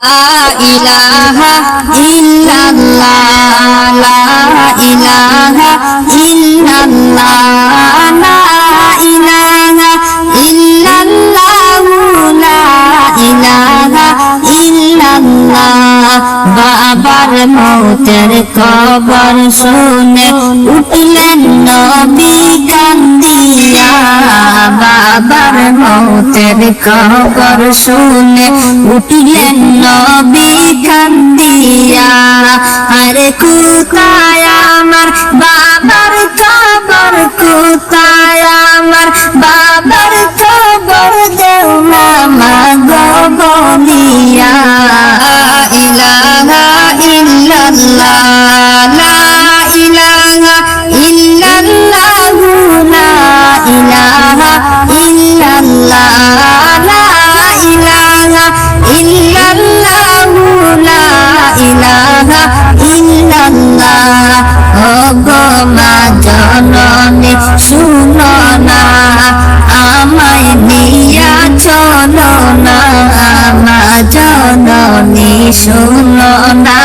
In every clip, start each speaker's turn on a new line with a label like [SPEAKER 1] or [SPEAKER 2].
[SPEAKER 1] ইলাহা ইল্লাল্লাহ লা ইলাহা ইল্লাল্লাহ লা ইলাহা ইল্লাল্লাহ লা ইলাহা ইল্লাল্লাহ বাবার মৌতের খবর শুনে উঠলেন নবী কান্দিয়া বাবার মৌতের খবর শুনে উঠলেন নবী কান্দিয়া আরে কোথায় আমার বাবার খবর কোথায় আমার বাবার খবর দেও না মাগো বলিয়া ইলাহা ইল্লাল্লাহ লা ইলাহা ইল্লাল্লাহ লা ইলাহা ইল্লাল্লাহ লা ইলাহা ইল্লাল্লাহ লা ইলাহা ইল্লাল্লাহ ও গো মা জননী শুনো না আমায় নিয়া চলো না মা জননী শুনো না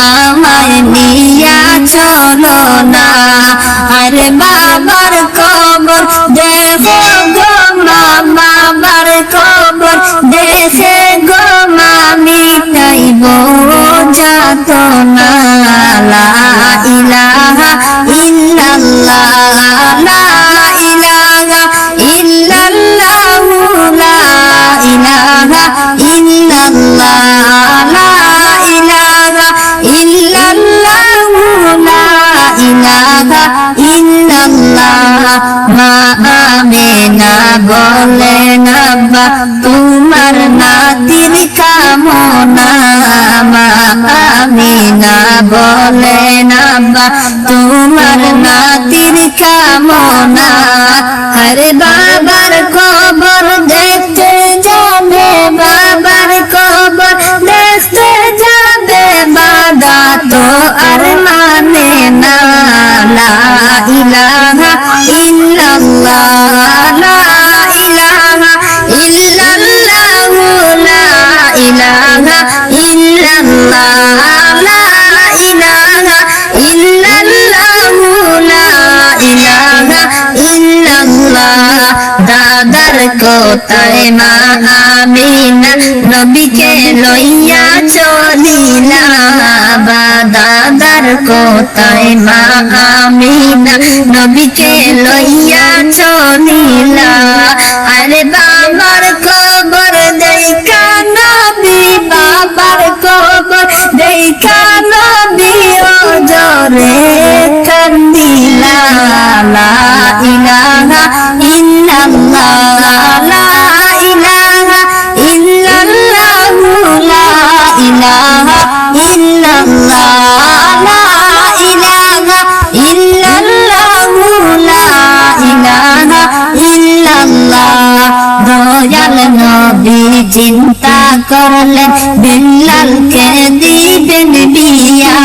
[SPEAKER 1] আমায় নিয়া চলো না আরে বাবার কবর দেখো গো মা বাবার কবর দেখে গো মা মিটাইব যাত না লা ইলাহা ইল্লাল্লাহ লা ইলাহা ইল্লাল্লাহ লা ইলাহা ইল্লাল্লাহ লা ইলাহা ইল্লাল্লাহ লা ইলাহা ইল্লাল্লাহ মা আমিনা বলেন আব্বা তোমার নাতির কামনা মা আমিনা বলেন আব্বা তোমার নাতির কামনা আরে বাবার কবর দেখতে যাবে বাবার কবর দেখতে যাবে বাদা তো আর মানে না লা ইলাহা ইল্লাল্লাহ লা ইলাহা ইল্লাল্লাহ লা ইলাহা ইল্লাল্লাহ লা ইলাহা ইল্লাল্লাহ লা ইলাহা ইল্লাল্লাহ দাদার কোথায় মা আমিনা নবীকে লইয়া চলিলা দাদার কোথায় মা আমিনা নবীকে লইয়া চলিলা আরে বাবার কবর দেখা নবী বাবার কবর দেখা নবী ওজরে কান্দিলা লা ইলাহা ইল্লাল্লাহ লা ইলাহা ইল্লাল্লাহ লা ইলাহা ইল্লাল্লাহ লা ইলাহা ইল্লাল্লাহ লা ইলাহা ইল্লাল্লাহ দয়াল নবী চিন্তা করলেন বিল্লালকে দিবেন বিয়া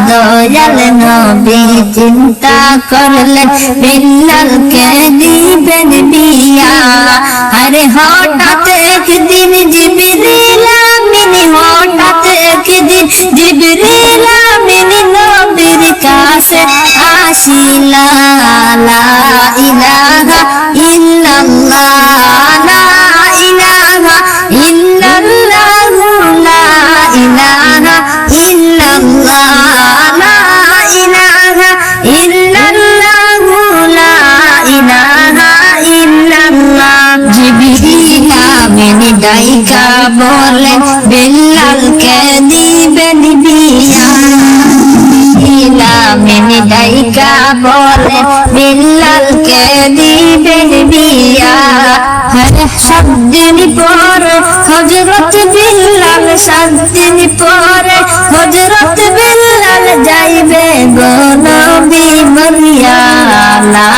[SPEAKER 1] দয়াল নবী চিন্তা করলেন বিল্লালকে দিবেন বিয়া আরে হঠাৎ একদিন জিবরিল আমিন হঠাৎ একদিন জিবরিল আমিন নবীর কাছে আসিলা লা ইলাহা ইল্লাল্লাহ লা ইলাহা ইল্লাল্লাহ লা ইলাহা ইল্লাল্লাহ লা ইলাহা ইল্লাল্লাহ লা ইলাহা ইল্লাল্লাহ জিবরিল আমিন ডাইকা বলেন বিল্লালকে দিবেন বিয়া আমিন ডাইকা বলেন বিল্লালকে দিবেন বিয়া সাত দিন পরে হযরত বিল্লাল সাত দিন পরে হযরত বিল্লাল যাইবে গো নবী মরিয়া লা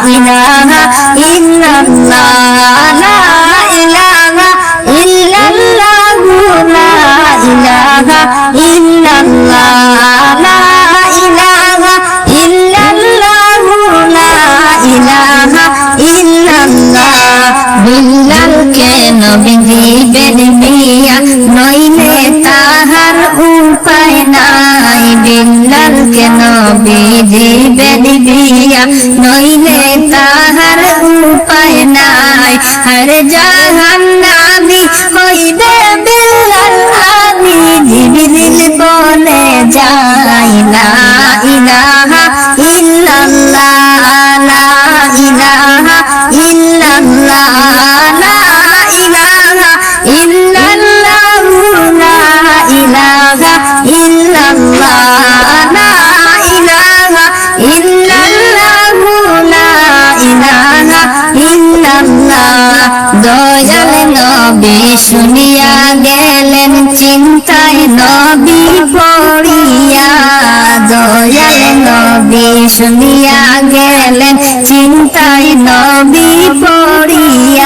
[SPEAKER 1] ইলাহা ইল্লাল্লাহ লা ইলাহা ইল্লাল্লাহ লা ইলাহা ইল্লাল্লাহ লা ইলাহা ইল্লাল্লাহ লা ইলাহা ইল্লাল্লাহ বিল্লালকে নবী দিবেন বিয়া নইলে বিল্লালকে নবী দিবেন বিয়া, নইলে তাহার উপায় নাই। হর জাহান্নামী হইবে বিল্লাল আমি, জিবরিল বলে যাই লা ইলাহা ইল্লাল্লাহ, লা ইলাহা ইল্লাল্লাহ, লা ইলাহা ইল্লাল্লাহ, লা ইলাহা ইল্লাল্লাহ, লা ইলাহা ইল্লাল্লাহ, লা ইলাহা ইল্লাল্লাহ। দয়াল নবী শুনিয়া গেলেন চিন্তায় নবী পড়িয়া, দয়াল নবী শুনিয়া গেলেন চিন্তায় নবী পড়িয়া।